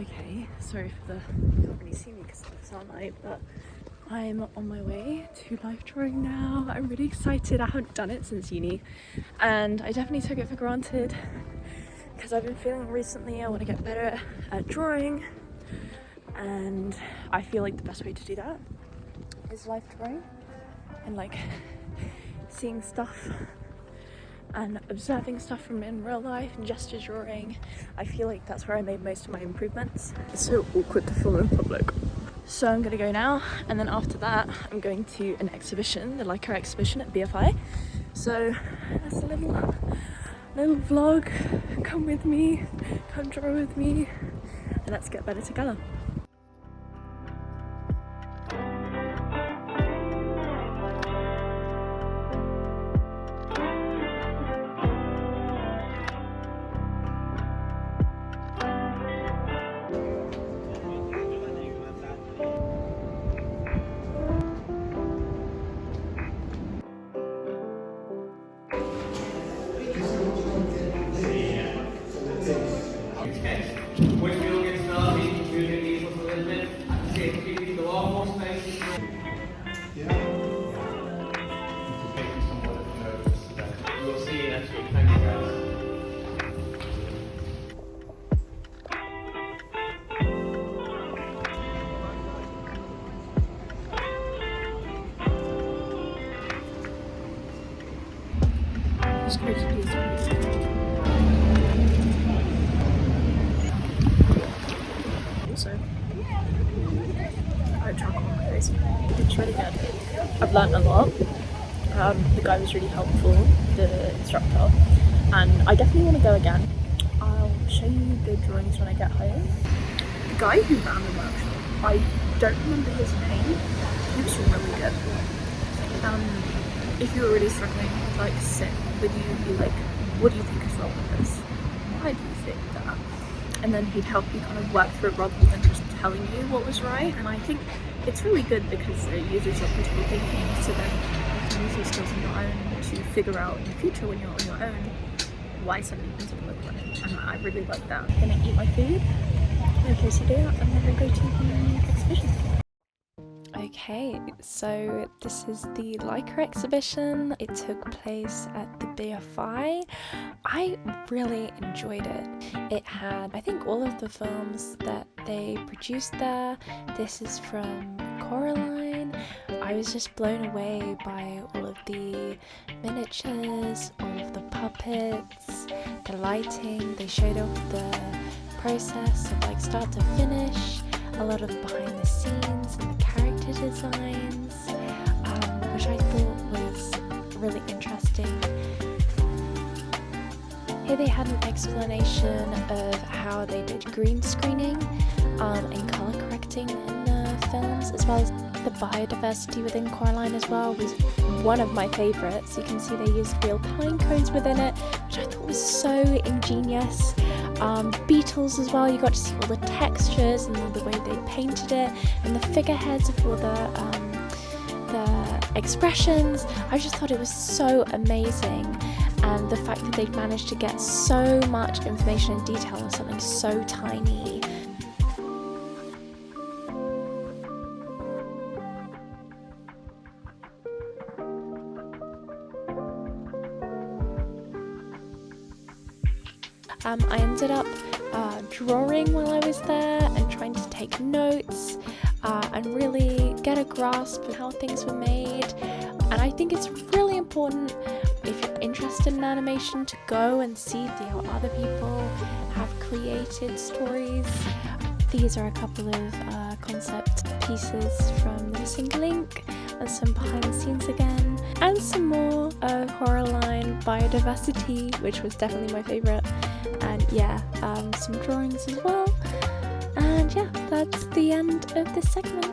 Okay, sorry for the, you can't really see me because of the sunlight, but I'm on my way to life drawing now. I'm really excited. I haven't done it since uni and I definitely took it for granted because I've been feeling recently I want to get better at drawing, and I feel like the best way to do that is life drawing and like seeing stuff and observing stuff from in real life and gesture drawing. I feel like that's where I made most of my improvements. It's so awkward to film in public. So I'm gonna go now, and then after that I'm going to an exhibition, the LAIKA Exhibition at BFI. So that's a little vlog. Come with me, come draw with me, and let's get better together. When we'll get started, we'll get these up a little bit. And see if we can go off more spaces. We'll see you next week. Thank you, guys. Just go to these also, I have charcoal on my face. It's really good. I've learned a lot. The guy was really helpful, the instructor, and I definitely want to go again. I'll show you the drawings when I get home. The guy who ran the workshop, I don't remember his name. He was really good. If you were really struggling, he'd like sit with you and be like, what do you think is wrong with this? Why do you think that? And then he'd help you kind of work through it rather than just telling you what was right. And I think it's really good because it uses your critical thinking, so then you can use your skills on your own to figure out in the future when you're on your own why something doesn't look right. And I really like that. I'm gonna eat my food, no quesadilla, and then we'll go to the exhibition. Okay, so this is the LAIKA exhibition. It took place at the BFI. I really enjoyed it. It had, I think, all of the films that they produced there. This is from Coraline. I was just blown away by all of the miniatures, all of the puppets, the lighting. They showed off the process of like start to finish, a lot of behind the scenes and the character designs, which I thought was really interesting. Here they had an explanation of how they did green screening and colour correcting in the films, as well as the biodiversity within Coraline as well was one of my favourites. You can see they used real pine cones within it, which I thought was so ingenious. Beetles as well, you got to see all the textures and the way they painted it, and the figureheads of all the expressions. I just thought it was so amazing, and the fact that they'd managed to get so much information and detail on something so tiny. I ended up drawing while I was there and trying to take notes and really get a grasp of how things were made. And I think it's really important, if you're interested in animation, to go and see how other people have created stories. These are a couple of concept pieces from The Missing Link, and some behind the scenes again, and some more Coraline biodiversity, which was definitely my favourite, and yeah, some drawings as well. And yeah, that's the end of this segment.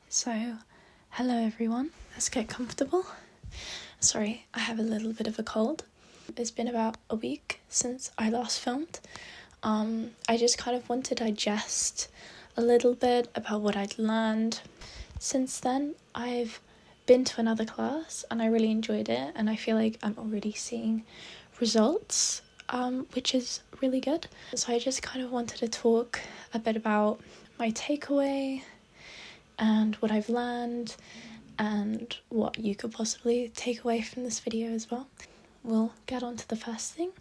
So, hello everyone. Let's get comfortable. Sorry, I have a little bit of a cold. It's been about a week since I last filmed. I just kind of want to digest a little bit about what I'd learned. Since then, I've been to another class and I really enjoyed it, and I feel like I'm already seeing results, which is really good. So I just kind of wanted to talk a bit about my takeaway and what I've learned and what you could possibly take away from this video as well. We'll get on to the first thing.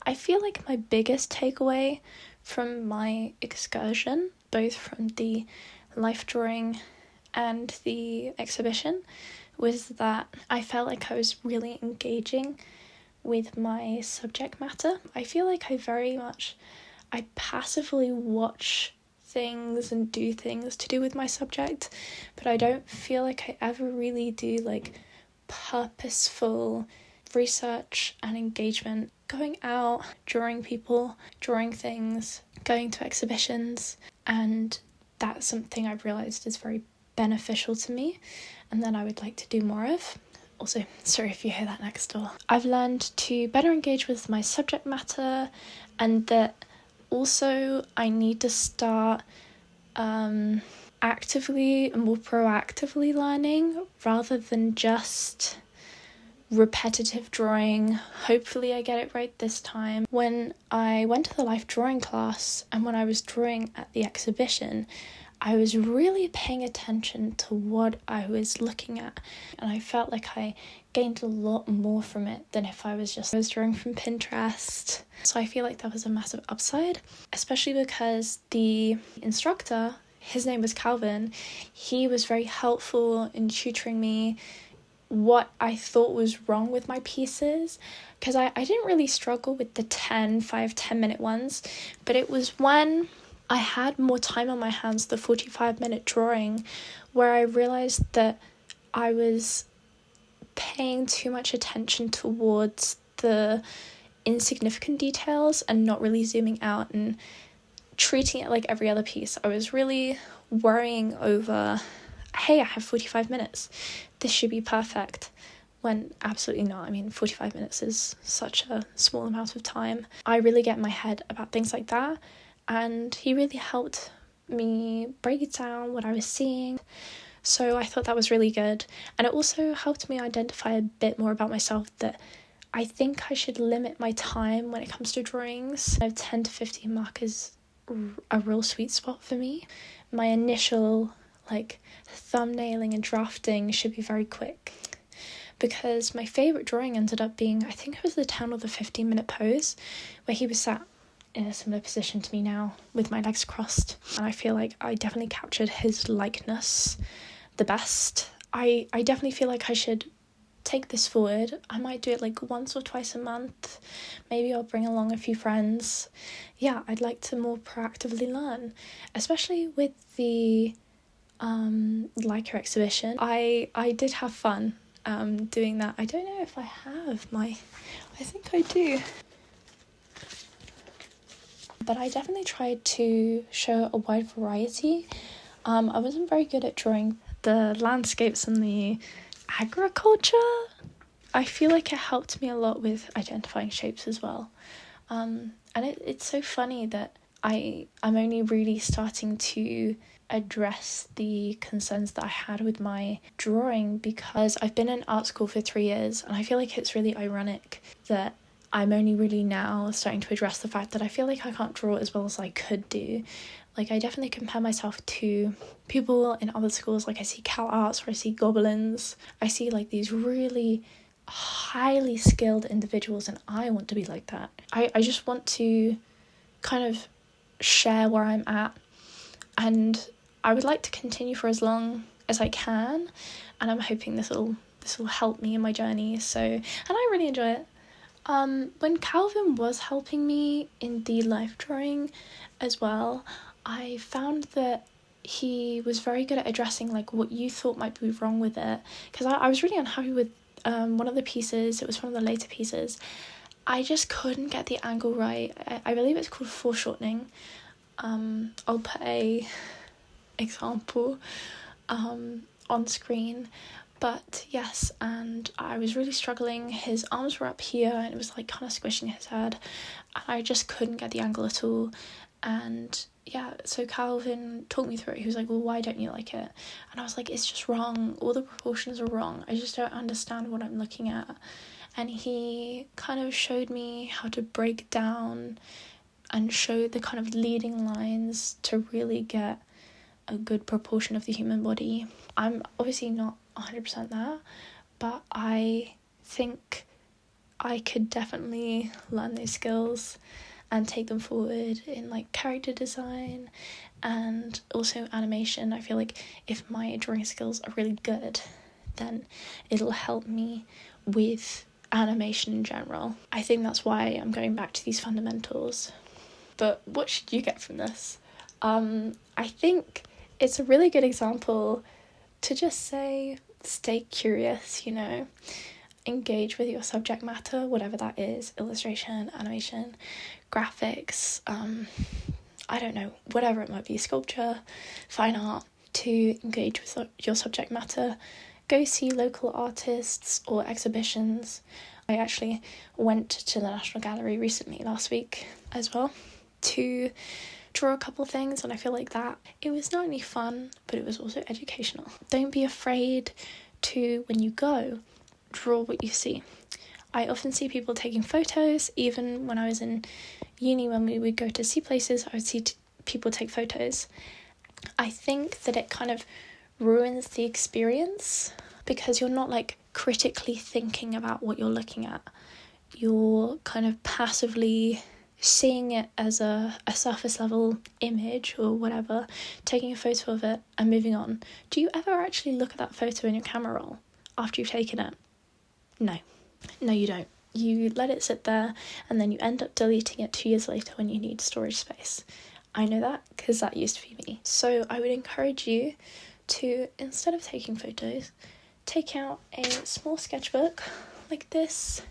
I feel like my biggest takeaway from my excursion, both from the life drawing and the exhibition, was that I felt like I was really engaging with my subject matter. I feel like I passively watch things and do things to do with my subject, but I don't feel like I ever really do like purposeful research and engagement, going out, drawing people, drawing things, going to exhibitions, and that's something I've realised is very beneficial to me and that I would like to do more of. Also, sorry if you hear that next door. I've learned to better engage with my subject matter, and that also I need to start actively and more proactively learning rather than just repetitive drawing. Hopefully I get it right this time. When I went to the life drawing class and when I was drawing at the exhibition, I was really paying attention to what I was looking at, and I felt like I gained a lot more from it than if I was drawing from Pinterest. So I feel like that was a massive upside, especially because the instructor, his name was Calvin, he was very helpful in tutoring me what I thought was wrong with my pieces, because I didn't really struggle with the 10 minute ones, but it was when I had more time on my hands, the 45-minute drawing, where I realised that I was paying too much attention towards the insignificant details and not really zooming out and treating it like every other piece. I was really worrying over, hey, I have 45 minutes. This should be perfect. When absolutely not. I mean, 45 minutes is such a small amount of time. I really get in my head about things like that, and he really helped me break down what I was seeing. So I thought that was really good. And it also helped me identify a bit more about myself, that I think I should limit my time when it comes to drawings. 10 to 15 mark is a real sweet spot for me. My initial thumbnailing and drafting should be very quick, because my favourite drawing ended up being, I think it was the 10 or the 15-minute pose, where he was sat in a similar position to me now with my legs crossed, and I feel like I definitely captured his likeness the best. I definitely feel like I should take this forward. I might do it once or twice a month. Maybe I'll bring along a few friends. Yeah, I'd like to more proactively learn, especially with the LAIKA exhibition. I did have fun doing that. I don't know if I have I think I do. But I definitely tried to show a wide variety. I wasn't very good at drawing the landscapes and the agriculture. I feel like it helped me a lot with identifying shapes as well. And it's so funny that I'm only really starting to address the concerns that I had with my drawing, because I've been in art school for 3 years, and I feel like it's really ironic that I'm only really now starting to address the fact that I feel like I can't draw as well as I could do. I definitely compare myself to people in other schools. I see Cal Arts, or I see Goblins. I see these really highly skilled individuals, and I want to be like that. I just want to kind of share where I'm at, and I would like to continue for as long as I can, and I'm hoping this will help me in my journey. So, and I really enjoy it. When Calvin was helping me in the life drawing as well, I found that he was very good at addressing what you thought might be wrong with it, because I was really unhappy with one of the pieces. It was one of the later pieces. I just couldn't get the angle right. I believe it's called foreshortening. I'll put a example on screen, But yes, and I was really struggling. His arms were up here and it was like kind of squishing his head, and I just couldn't get the angle at all. And yeah, so Calvin talked me through it. He was like, well, why don't you like it? And I was like, it's just wrong. All the proportions are wrong. I just don't understand what I'm looking at. And he kind of showed me how to break down and show the kind of leading lines to really get a good proportion of the human body. I'm obviously not 100% there, but I think I could definitely learn those skills and take them forward in like character design and also animation. I feel like if my drawing skills are really good, then it'll help me with animation in general. I think that's why I'm going back to these fundamentals. But what should you get from this? I think it's a really good example to just say, stay curious, you know, engage with your subject matter, whatever that is, illustration, animation, graphics, I don't know, whatever it might be, sculpture, fine art, to engage with your subject matter. Go see local artists or exhibitions. I actually went to the National Gallery recently, last week as well, to draw a couple things, and I feel like that it was not only fun, but it was also educational. Don't be afraid to, when you go, draw what you see. I often see people taking photos. Even when I was in uni, when we would go to see places, I would see people take photos. I think that it kind of ruins the experience because you're not like critically thinking about what you're looking at. You're kind of passively seeing it as a surface level image or whatever, taking a photo of it and moving on. Do you ever actually look at that photo in your camera roll after you've taken it? No, you don't. You let it sit there and then you end up deleting it 2 years later when you need storage space. I know that because that used to be me. So I would encourage you to, instead of taking photos, take out a small sketchbook like this.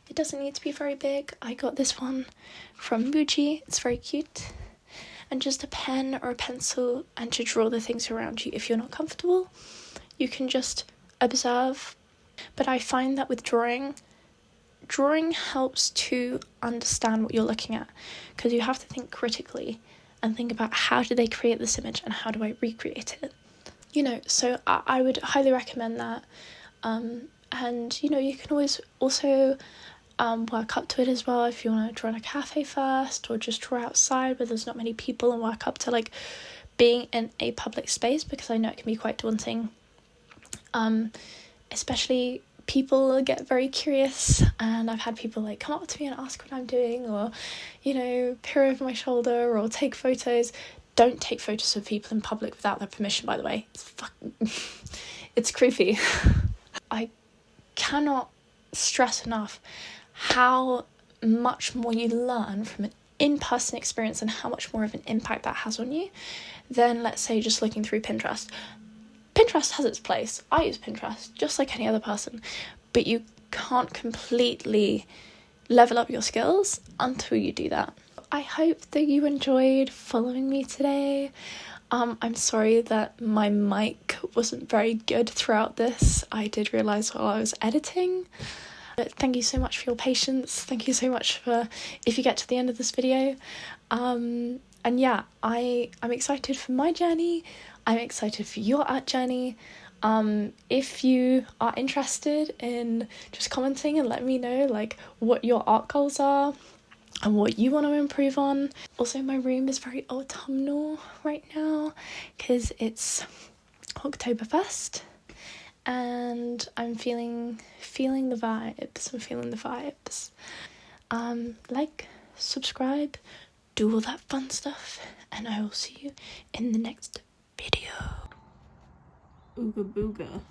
It doesn't need to be very big. I got this one from Muji. It's very cute. And just a pen or a pencil, and to draw the things around you. If you're not comfortable, you can just observe. But I find that with drawing helps to understand what you're looking at, because you have to think critically and think about, how did they create this image and how do I recreate it? You know, so I would highly recommend that. And, you know, you can always also work up to it as well if you want to draw in a cafe first, or just draw outside where there's not many people and work up to like being in a public space, because I know it can be quite daunting. Especially people get very curious, and I've had people like come up to me and ask what I'm doing, or, you know, peer over my shoulder or take photos. Don't take photos of people in public without their permission, by the way. It's creepy. I cannot stress enough how much more you learn from an in-person experience and how much more of an impact that has on you than, let's say, just looking through Pinterest. Pinterest has its place. I use Pinterest just like any other person, but you can't completely level up your skills until you do that. I hope that you enjoyed following me today. I'm sorry that my mic wasn't very good throughout this. I did realise while I was editing. But thank you so much for your patience. Thank you so much for, if you get to the end of this video. And yeah, I'm excited for my journey. I'm excited for your art journey. If you are interested in just commenting and let me know like what your art goals are and what you want to improve on. Also, my room is very autumnal right now because it's Oktoberfest and I'm feeling the vibes. Like, subscribe, do all that fun stuff, and I will see you in the next video. Ooga booga.